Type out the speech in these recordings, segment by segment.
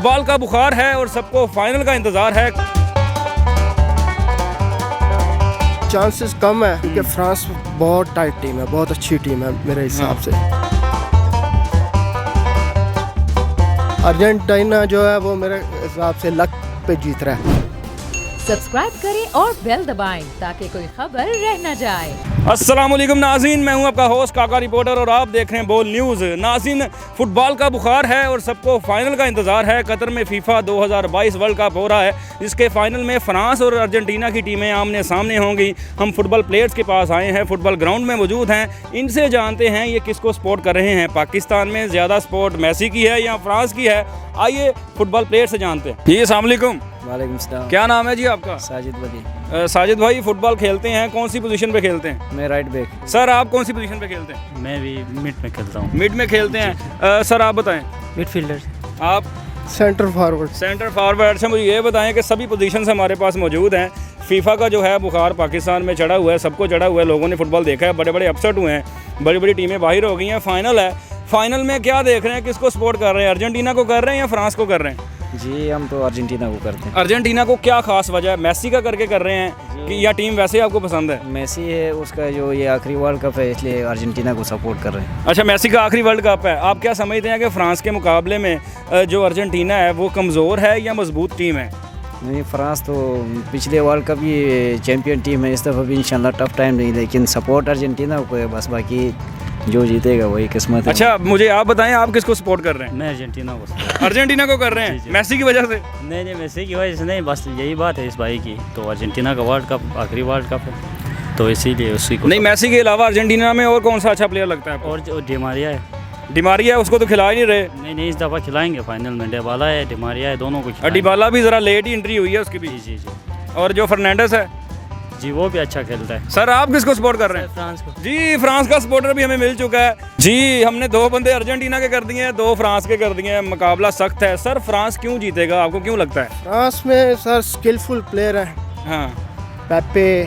Football का बुखार है और सबको फाइनल का इंतज़ार है। चांसेस कम है क्योंकि फ्रांस बहुत टाइट टीम है, बहुत अच्छी टीम है मेरे हिसाब से। अर्जेंटीना जो है वो मेरे हिसाब से लक पे जीत रहा है। सब्सक्राइब करें और बेल दबाएं ताकि कोई खबर रह न जाए। अस्सलामुअलैकुम नाज़रीन, मैं हूं आपका होस्ट काका रिपोर्टर और आप देख रहे हैं बोल न्यूज़। नाज़रीन, फुटबॉल का बुखार है और सबको फाइनल का इंतज़ार है। कतर में फीफा 2022 वर्ल्ड कप हो रहा है, जिसके फाइनल में फ़्रांस और अर्जेंटीना की टीमें आमने सामने होंगी। हम फुटबॉल प्लेयर्स के पास आए हैं, फुटबॉल ग्राउंड में मौजूद हैं, इनसे जानते हैं ये किसको सपोर्ट कर रहे हैं। पाकिस्तान में ज़्यादा सपोर्ट मैसी की है या फ्रांस की है? आइए फुटबॉल प्लेयर से जानते हैं। जी अस्सलाम वालेकुम। वालेकुम सलाम। क्या नाम है जी आपका? साजिद वली। साजिद भाई, फुटबॉल खेलते हैं, कौन सी पोजीशन पे खेलते हैं? मैं राइट बैक। सर आप कौन सी पोजीशन पे खेलते हैं? मैं भी मिड में खेलता हूँ। मिड में खेलते हैं। सर आप बताएं। मिडफील्डर। आप? Centre forward. Centre forward. अच्छा मुझे ये बताएं कि सभी पोजीशंस हमारे पास मौजूद हैं। फीफा का जो है बुखार पाकिस्तान में चढ़ा हुआ है, सबको चढ़ा हुआ है, लोगों ने फुटबॉल देखा है, बड़े बड़े अपसेट हुए हैं, बड़ी बड़ी टीमें बाहर हो गई हैं। फाइनल है, फाइनल में क्या देख रहे हैं, किसको सपोर्ट कर रहे हैं? अर्जेंटीना को कर रहे हैं या फ्रांस को कर रहे हैं? जी हम तो अर्जेंटीना को करते हैं। अर्जेंटीना को क्या खास वजह है? मैसी का करके कर रहे हैं कि या टीम वैसे आपको पसंद है? मेसी है, उसका जो ये आखिरी वर्ल्ड कप है इसलिए अर्जेंटीना को सपोर्ट कर रहे हैं। अच्छा, मेसी का आखिरी वर्ल्ड कप है। आप क्या समझते हैं कि फ्रांस के मुकाबले में जो अर्जेंटीना है वो कमज़ोर है या मजबूत टीम है? नहीं, फ्रांस तो पिछले वर्ल्ड कप की चैंपियन टीम है, इस दफ़ा भी इंशाल्लाह टफ टाइम नहीं, लेकिन सपोर्ट अर्जेंटीना को है बस, बाकी जो जीतेगा वही किस्मत है। अच्छा मुझे आप बताएं, आप किसको सपोर्ट कर रहे हैं? मैं अर्जेंटीना को। अर्जेंटीना को कर रहे हैं? मैसी की वजह से? नहीं, मैसी की वजह से नहीं, बस यही बात है इस भाई की, तो अर्जेंटीना का वर्ल्ड कप आखिरी वर्ल्ड कप है तो इसीलिए उसी को। नहीं, मैसी के अलावा अर्जेंटीना में और कौन सा अच्छा प्लेयर लगता है आपको? और जो डिमारिया है। डिमारिया, उसको तो खिला ही नहीं रहे। नहीं, इस दफ़ा खिलाएंगे फाइनल में। डिबाला है, डिमारिया है, दोनों को खिलाएंगे। डिबाला भी ज़रा लेट ही एंट्री हुई है उसकी भी। जी। और जो फर्नांडिस है जी वो भी अच्छा खेलता है। सर आप किसको सपोर्ट कर रहे हैं? फ्रांस को। जी फ्रांस का सपोर्टर भी हमें मिल चुका है जी। हमने 2 बंदे अर्जेंटीना के कर दिए हैं, 2 फ्रांस के कर दिए हैं। मुकाबला सख्त है। सर फ्रांस क्यों जीतेगा, आपको क्यों लगता है? फ्रांस में सर स्किलफुल प्लेयर है, हाँ पेपे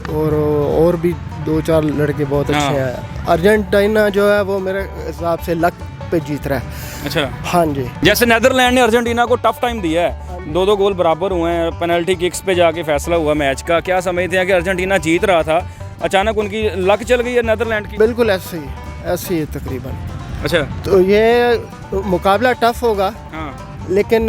और भी 2-4 लड़के बहुत अच्छे हैं। अर्जेंटीना जो है वो मेरे हिसाब से लक पे जीत रहा है। अच्छा, हाँ जी। जैसे नेदरलैंड ने अर्जेंटीना को टफ टाइम दिया है, 2-2 गोल बराबर हुए हैं, पेनल्टी किक्स पे जाके फैसला हुआ मैच का। क्या समझते हैं कि अर्जेंटीना जीत रहा था, अचानक उनकी लक चल गई है नेदरलैंड की? बिल्कुल ऐसे ही है तकरीबन। अच्छा, तो ये मुकाबला टफ होगा, हाँ लेकिन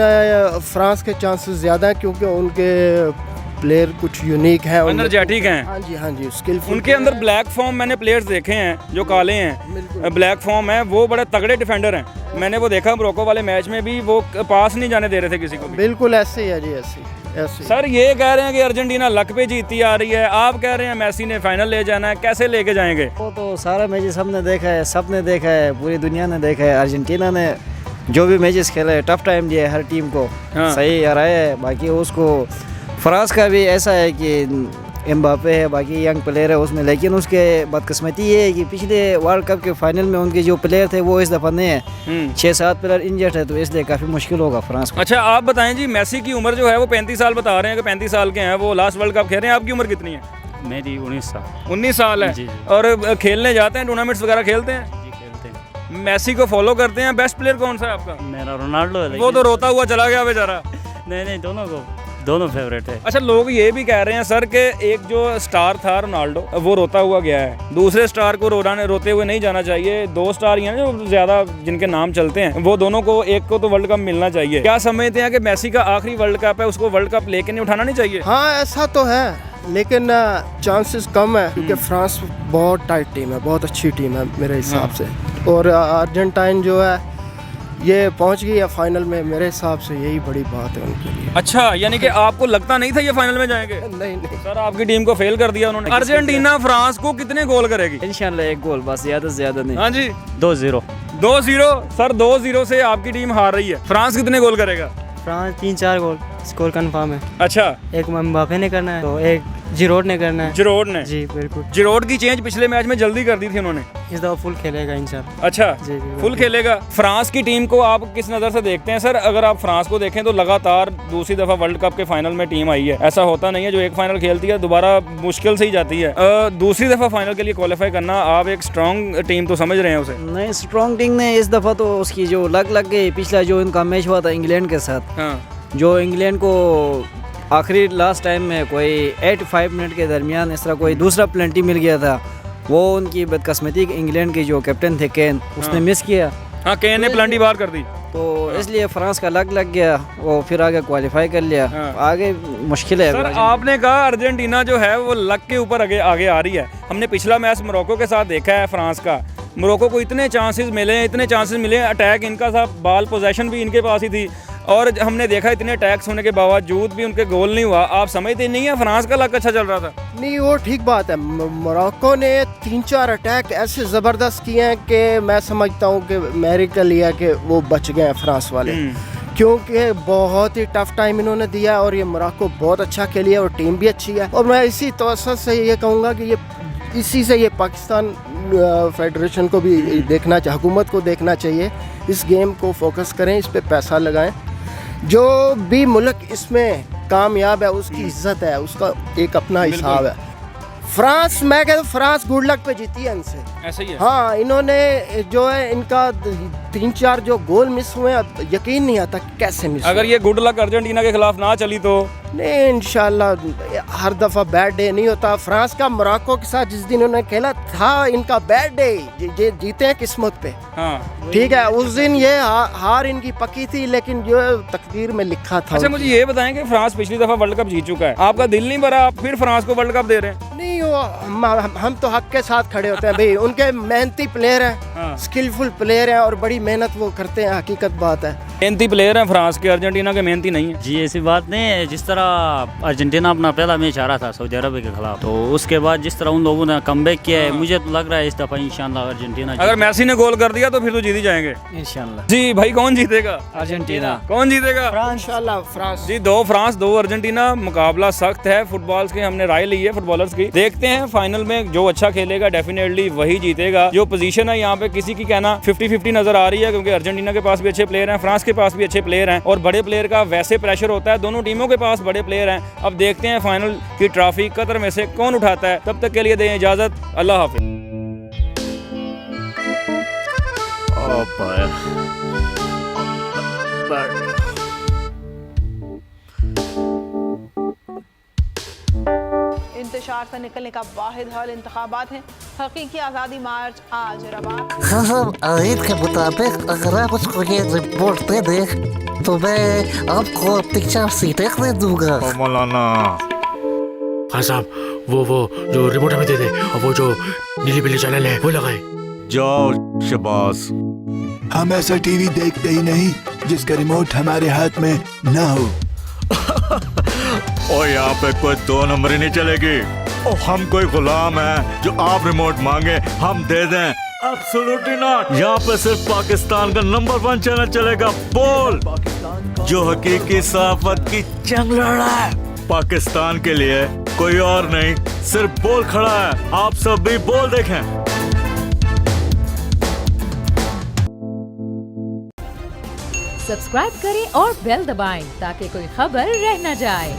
फ्रांस के चांसेस ज़्यादा हैं क्योंकि उनके प्लेयर कुछ यूनिक हैं, एनर्जेटिक हैं। हाँ जी स्किलफुल। उनके अंदर ब्लैक फॉर्म मैंने प्लेयर्स देखे हैं जो काले हैं, ब्लैक फॉर्म है, वो बड़े तगड़े डिफेंडर हैं। मैंने वो देखा मोरक्को वाले मैच में भी, वो पास नहीं जाने दे रहे थे किसी को भी। बिल्कुल ऐसे ही है जी, ऐसे। सर ये कह रहे हैं कि अर्जेंटीना लक पे जीतती आ रही है, आप कह रहे हैं मैसी ने फाइनल ले जाना है, कैसे लेके जाएंगे? वो तो सारा मैचेस हमने देखा है, सबने देखा है, पूरी दुनिया ने देखा है। अर्जेंटीना ने जो भी मैचेस खेले टफ टाइम दिया है हर टीम को, हाँ। सही हराया है। बाकी उसको फ्रांस का भी ऐसा है कि एम्बापे है, बाकी यंग प्लेयर है उसमें, लेकिन उसके बदकिस्मती ये है कि पिछले वर्ल्ड कप के फाइनल में उनके जो प्लेयर थे वो इस दफ़ा नहीं है, 6-7 प्लेयर इंजर्ड है, तो इसलिए काफ़ी मुश्किल होगा फ्रांस को। अच्छा आप बताएं जी, मैसी की उम्र जो है वो 35 साल बता रहे हैं कि 35 साल के हैं, वो लास्ट वर्ल्ड कप खेल रहे हैं। आपकी उम्र कितनी है? मेरी 19 साल। 19 साल है। जी। और खेलने जाते हैं, टूर्नामेंट्स वगैरह खेलते हैं? जी खेलते हैं। मैसी को फॉलो करते हैं। बेस्ट प्लेयर कौन सा है आपका? मेरा रोनाल्डो है। वो तो रोता हुआ चला गया बेचारा। नहीं, दोनों फेवरेट है। अच्छा, लोग ये भी कह रहे हैं सर कि एक जो स्टार था रोनाल्डो वो रोता हुआ गया है, दूसरे स्टार को रोते हुए नहीं जाना चाहिए। 2 स्टार ही हैं जो ज़्यादा जिनके नाम चलते हैं, वो दोनों को, एक को तो वर्ल्ड कप मिलना चाहिए। क्या समझते हैं कि मैसी का आखिरी वर्ल्ड कप है, उसको वर्ल्ड कप लेके नहीं उठाना नहीं चाहिए? हाँ ऐसा तो है, लेकिन चांसेस कम है क्योंकि फ्रांस बहुत टाइट टीम है, बहुत अच्छी टीम है मेरे हिसाब से। और अर्जेंटाइन जो है ये पहुंच गई है फाइनल में, मेरे हिसाब से यही बड़ी बात है उनके लिए। अच्छा, यानी कि आपको लगता नहीं था ये फाइनल में जाएंगे? नहीं सर आपकी टीम को फेल कर दिया उन्होंने। अर्जेंटीना फ्रांस को कितने गोल करेगी? इंशाल्लाह 1 गोल बस, ज़्यादा से ज़्यादा नहीं। हाँ जी 2-0। 2-0 सर, 2-0 से आपकी टीम हार रही है। फ्रांस कितने गोल करेगा? फ्रांस 3-4 गोल स्कोर कन्फर्म है। अच्छा, एक एम्बापे ने करना है, तो एक जिरोड ने करना है। जिरोड ने? जी बिल्कुल। जिरोड की चेंज पिछले मैच में जल्दी कर दी थी उन्होंने। इस दफा फुल खेलेगा इंशाल्लाह। अच्छा, जी बिल्कुल। फुल खेलेगा। फ्रांस की टीम को आप किस नज़र से देखते हैं सर? अगर आप फ्रांस को देखें तो लगातार दूसरी दफ़ा वर्ल्ड कप के फाइनल में टीम आई है। ऐसा होता नहीं है जो एक फाइनल खेलती है दोबारा मुश्किल से ही जाती है। दूसरी दफ़ा फाइनल के लिए क्वालिफाई करना, आप एक स्ट्रॉन्ग टीम तो समझ रहे हैं उसे? नहीं, स्ट्रॉन्ग टीम ने इस दफ़ा तो उसकी जो लग गई। पिछला जो इनका मैच हुआ था इंग्लैंड के साथ, हाँ, जो इंग्लैंड को आखिरी लास्ट टाइम में कोई 85 मिनट के दरमियान इस तरह कोई दूसरा पेनल्टी मिल गया था, वो उनकी बदकिस्मती। इंग्लैंड के जो कैप्टन थे केन, उसने मिस किया। हाँ, केन ने पेनल्टी बार कर दी, तो इसलिए फ्रांस का लग गया, वो फिर आगे क्वालिफाई कर लिया। हाँ। आगे मुश्किल है। सर आपने कहा अर्जेंटीना जो है वो लक के ऊपर आगे आ रही है। हमने पिछला मैच मोरक्को के साथ देखा है फ्रांस का। मोरक्को को इतने चांसेस मिले, अटैक इनका था, बॉल पोजीशन भी इनके पास ही थी, और हमने देखा इतने अटैक्स होने के बावजूद भी उनके गोल नहीं हुआ। आप समझते नहीं है फ्रांस का लक अच्छा चल रहा था? नहीं, वो ठीक बात है। मोरक्को ने 3-4 अटैक ऐसे ज़बरदस्त किए हैं कि मैं समझता हूँ कि मेरिकल लिया कि वो बच गए हैं फ्रांस वाले, क्योंकि बहुत ही टफ टाइम इन्होंने दिया और ये मोरक्को बहुत अच्छा खेली है और टीम भी अच्छी है। और मैं इसी तवज्जो से ये कहूँगा कि इसी से ये पाकिस्तान फेडरेशन को भी देखना चाहिए, हुकूमत को देखना चाहिए, इस गेम को फोकस करें, इस पे पैसा लगाएं। जो भी मुल्क इसमें कामयाब है उसकी इज्जत है, उसका एक अपना हिसाब है। फ्रांस, मैं कहता हूँ फ्रांस गुड लक पे जीती है इनसे। ऐसा ही है? हाँ, इन्होंने जो है इनका 3-4 जो गोल मिस हुए हैं, यकीन नहीं आता कैसे मिस। अगर ये गुड लक अर्जेंटीना के खिलाफ ना चली तो? नहीं, इंशाल्लाह हर दफ़ा बैड डे नहीं होता। फ्रांस का मोरक्को के साथ जिस दिन उन्होंने खेला था इनका बैड डे, ये जीते हैं किस्मत पे। हाँ, ठीक है, उस दिन ये हार इनकी पक्की थी, लेकिन जो तकदीर में लिखा था। अच्छा, मुझे ये बताएं कि फ्रांस पिछली दफ़ा वर्ल्ड कप जीत चुका है, आपका दिल नहीं भरा, आप फिर फ्रांस को वर्ल्ड कप दे रहे हैं? नहीं, हम तो हक के साथ खड़े होते हैं भाई। उनके मेहनती प्लेयर हैं, हाँ। स्किलफुल प्लेयर हैं और बड़ी मेहनत वो करते हैं, हकीकत बात है। मेहनती प्लेयर हैं फ्रांस के, अर्जेंटीना के मेहनती नहीं है। जी ऐसी बात नहीं है। जिस तरह अर्जेंटीना अपना पहला मैच हारा था सऊदी अरब के खिलाफ, तो उसके बाद जिस तरह उन लोगों ने कमबैक किया है, मुझे तो लग रहा है इस दफ़ा इंशाल्लाह अर्जेंटीना अगर मैसी ने गोल कर दिया तो फिर तो जीत ही जाएंगे इंशाल्लाह। जी। भाई कौन जीतेगा? अर्जेंटीना। कौन जीतेगा? इंशाल्लाह फ्रांस। जी, 2 फ्रांस 2 अर्जेंटीना। मुकाबला सख्त है, फुटबॉल्स के हमने राय ली है फुटबॉलर्स की। देखते हैं फाइनल में जो अच्छा खेलेगा डेफिनेटली वही जीतेगा। जो पोजीशन है यहाँ पे किसी की कहना 50-50 नजर आ रही है, क्योंकि अर्जेंटीना के पास भी अच्छे प्लेयर हैं, फ्रांस के पास भी अच्छे प्लेयर हैं, और बड़े प्लेयर का वैसे प्रेशर होता है। दोनों टीमों के पास बड़े प्लेयर हैं। अब देखते हैं फाइनल की ट्रॉफी कतर में से कौन उठाता है। तब तक के लिए दें इजाजत, अल्लाह हाफिज। इंतशार से निकलने का वाहिद हल इंतखाबात हैं। हकीकी आज़ादी मार्च आज रवान। खबर आयद के मुताबिक अगर आप उसको ये रिपोर्ट दे दें तो मैं आपको अपनी 4 सीटें खरीद दूंगा। मौलाना हाँ साहब, वो जो रिमोट हमें दे दे, और वो जो नीली पीली चैनल है वो लगाए। जाओ शबाज। हम ऐसा टीवी देखते ही नहीं जिसका रिमोट हमारे हाथ में ना हो। और यहाँ पे कोई 2 नंबर ही नहीं चलेगी। और हम कोई गुलाम है जो आप रिमोट मांगे हम दे दें? Absolutely not. यहाँ पे सिर्फ पाकिस्तान का नंबर 1 चैनल चलेगा, बोल, जो हकीकी सहाफत की जंग लड़ रहा है। पाकिस्तान के लिए कोई और नहीं, सिर्फ बोल खड़ा है। आप सब भी बोल देखें। सब्सक्राइब करें और बेल दबाएं ताकि कोई खबर रह न जाए।